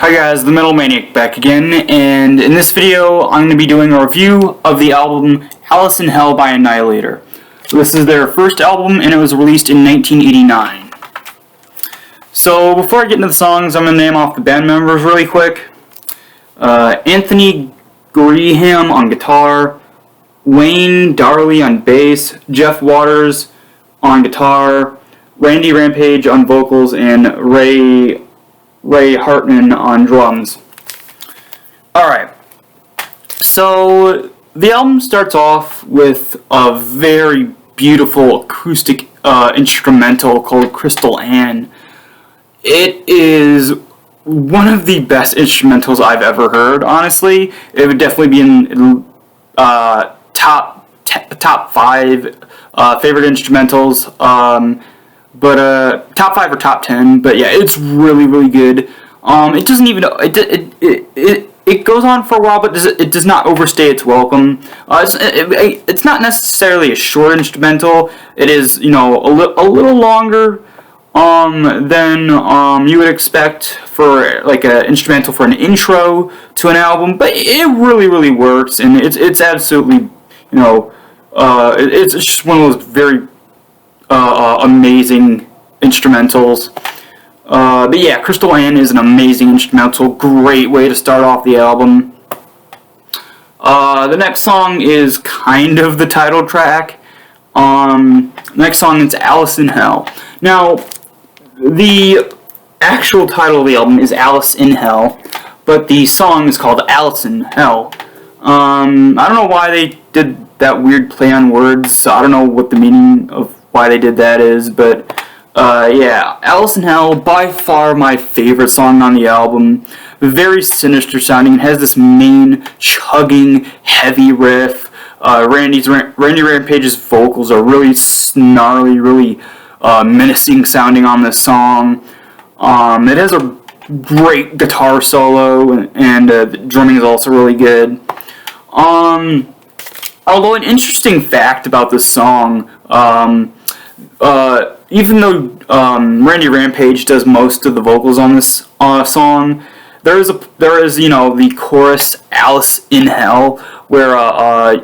Hi guys, the Metal Maniac back again, and in this video I'm going to be doing a review of the album Alison Hell by Annihilator. So this is their first album, and it was released in 1989. So before I get into the songs, I'm going to name off the band members really quick. Anthony Graham on guitar, Wayne Darley on bass, Jeff Waters on guitar, Randy Rampage on vocals, and Ray Hartman on drums. Alright, so the album starts off with a very beautiful acoustic instrumental called Crystal Ann. It is one of the best instrumentals I've ever heard, honestly. It would definitely be in top 5 favorite instrumentals. But top 5 or top 10. But yeah, it's really, really good. It doesn't even it goes on for a while, but it does not overstay its welcome. It's not necessarily a short instrumental. It is, a little longer than you would expect for like an instrumental for an intro to an album. But it really, really works, and it's absolutely, it's just one of those very amazing instrumentals. But yeah, Crystal Ann is an amazing instrumental. Great way to start off the album. The next song is kind of the title track. The next song is Alison Hell. Now, the actual title of the album is Alice in Hell, but the song is called Alison Hell. I don't know why they did that weird play on words, so I don't know what the meaning of why they did that is, but yeah, Alison Hell, by far my favorite song on the album. Very sinister sounding. It has this main chugging heavy riff. Randy Rampage's vocals are really snarly, really menacing sounding on this song. It has a great guitar solo, and the drumming is also really good. Although an interesting fact about this song, even though Randy Rampage does most of the vocals on this song, there is the chorus Alice in Hell, where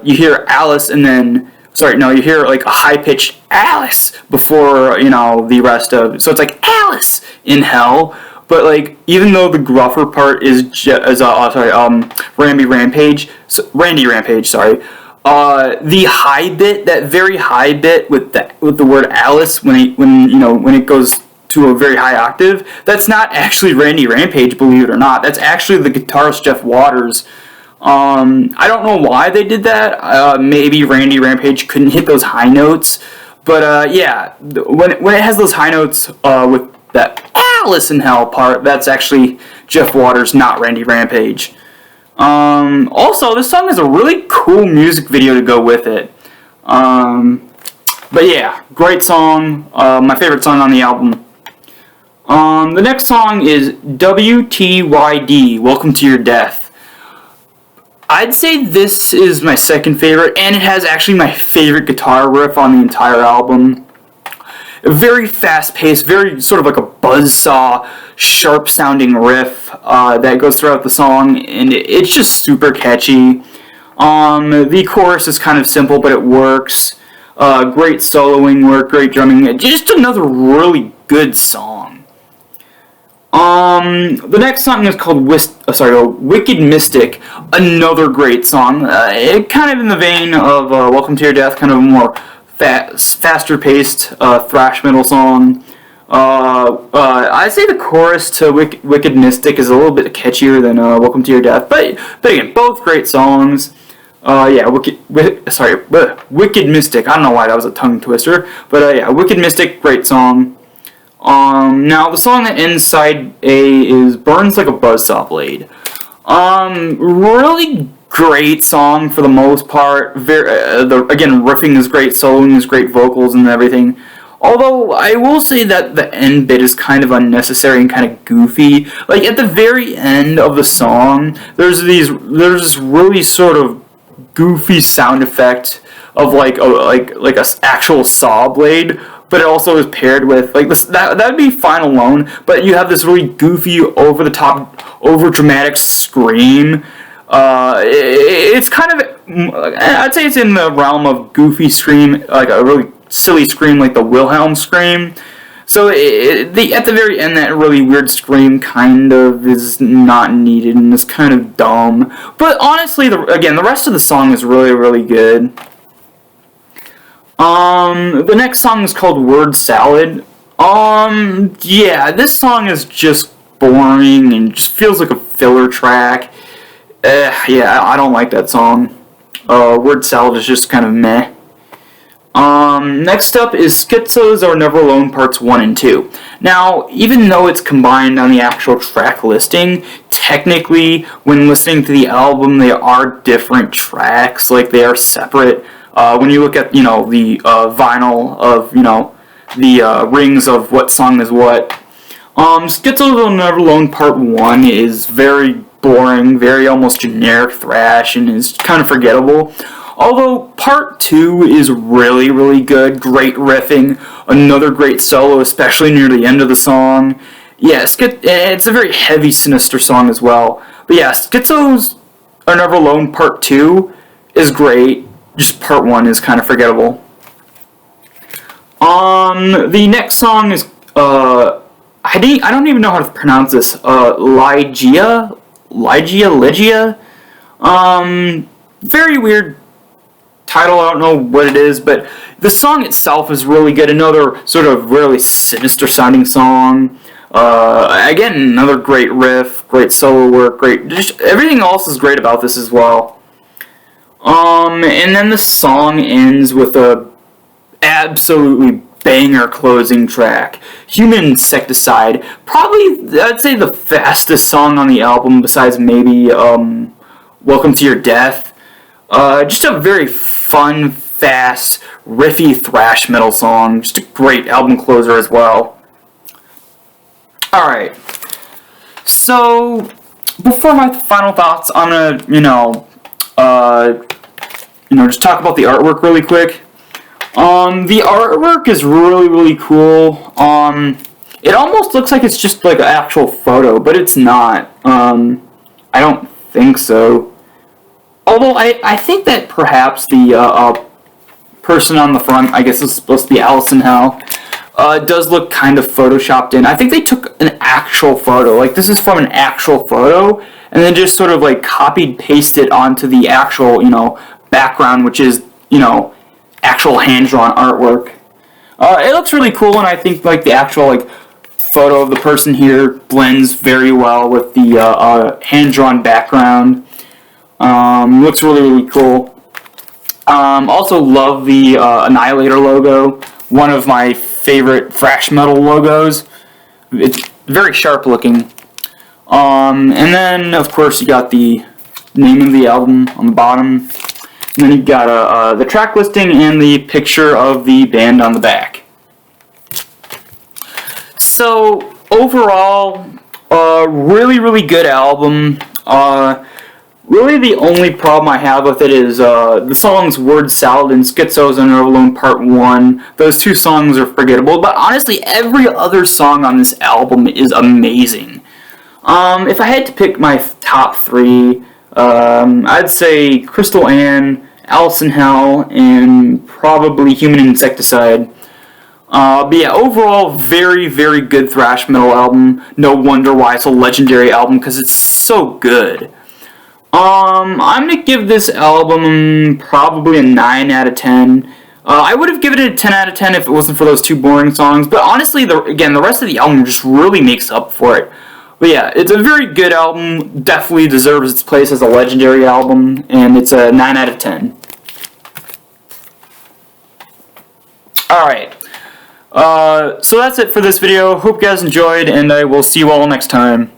you hear Alice and then you hear like a high pitched Alice before the rest of it. So it's like Alice in Hell, but like even though the gruffer part is Randy Rampage, the high bit, that very high bit with the word Alice when it goes to a very high octave, that's not actually Randy Rampage, believe it or not. That's actually the guitarist Jeff Waters. I don't know why they did that. Maybe Randy Rampage couldn't hit those high notes, but yeah, when it has those high notes with that Alice in Hell part, that's actually Jeff Waters, not Randy Rampage. Also, this song has a really cool music video to go with it. But yeah, great song. My favorite song on the album. The next song is WTYD, Welcome to Your Death. I'd say this is my second favorite, and it has actually my favorite guitar riff on the entire album. Very fast-paced, very sort of like a buzzsaw, sharp-sounding riff that goes throughout the song, and it's just super catchy. The chorus is kind of simple, but it works. Great soloing work, great drumming. Just another really good song. The next song is called Wicked Mystic, another great song. Kind of in the vein of Welcome to Your Death, kind of a more faster-paced thrash metal song. I'd say the chorus to Wicked Mystic is a little bit catchier than Welcome to Your Death, but again, both great songs. Yeah, Wicked Mystic. I don't know why that was a tongue twister, but yeah, Wicked Mystic, great song. Now the song that ends side A is Burns Like a Buzzsaw Blade. Really great song for the most part. Again, riffing is great, soloing is great, vocals and everything. Although I will say that the end bit is kind of unnecessary and kind of goofy. Like at the very end of the song, there's this really sort of goofy sound effect of like a actual saw blade, but it also is paired with like this. That'd be fine alone, but you have this really goofy, over the top over-dramatic scream. It's kind of, I'd say it's in the realm of goofy scream, like a really silly scream like the Wilhelm scream. So at the very end, that really weird scream kind of is not needed and is kind of dumb. But honestly, again, the rest of the song is really, really good. The next song is called Word Salad. Yeah, this song is just boring and just feels like a filler track. Yeah, I don't like that song. Word Salad is just kind of meh. Next up is Schizos Are Never Alone Parts 1 and 2. Now, even though it's combined on the actual track listing, technically, when listening to the album, they are different tracks, like they are separate. When you look at, the vinyl of, the rings of what song is what. Schizos Are Never Alone Part 1 is very boring, very almost generic thrash, and is kind of forgettable. Although Part 2 is really, really good, great riffing, another great solo, especially near the end of the song. Yeah, it's a very heavy, sinister song as well. But yeah, Schizos Are Never Alone Part 2 is great, just Part 1 is kind of forgettable. The next song is, I don't even know how to pronounce this, Ligia? Very weird title, I don't know what it is, but the song itself is really good. Another sort of really sinister sounding song. Again, another great riff, great solo work, just everything else is great about this as well. And then the song ends with a absolutely banger closing track. Human Insecticide, probably I'd say the fastest song on the album besides maybe Welcome to Your Death. Just a very fun, fast, riffy thrash metal song. Just a great album closer as well. Alright. So, before my final thoughts, I'm gonna, just talk about the artwork really quick. The artwork is really, really cool. It almost looks like it's just like an actual photo, but it's not. I don't think so. Although I think that perhaps the person on the front, I guess it's supposed to be Alison Hell, does look kind of photoshopped in. I think they took an actual photo. Like, this is from an actual photo, and then just sort of like copied pasted onto the actual, background, which is, actual hand-drawn artwork. It looks really cool, and I think like the actual photo of the person here blends very well with the hand-drawn background. Looks really, really cool. Also love the Annihilator logo, one of my favorite thrash metal logos. It's very sharp looking. And then, of course, you got the name of the album on the bottom. And then you got the track listing and the picture of the band on the back. So, overall, really, really good album. Really, the only problem I have with it is the songs Word Salad and Schizos Are Never Alone Part 1. Those two songs are forgettable, but honestly, every other song on this album is amazing. If I had to pick my top three, I'd say Crystal Ann, Alison Hell, and probably Human Insecticide. But yeah, overall, very, very good thrash metal album. No wonder why it's a legendary album, because it's so good. I'm gonna give this album probably a 9 out of 10. I would have given it a 10 out of 10 if it wasn't for those two boring songs, but honestly, the rest of the album just really makes up for it. But yeah, it's a very good album, definitely deserves its place as a legendary album, and it's a 9 out of 10. Alright, so that's it for this video. Hope you guys enjoyed, and I will see you all next time.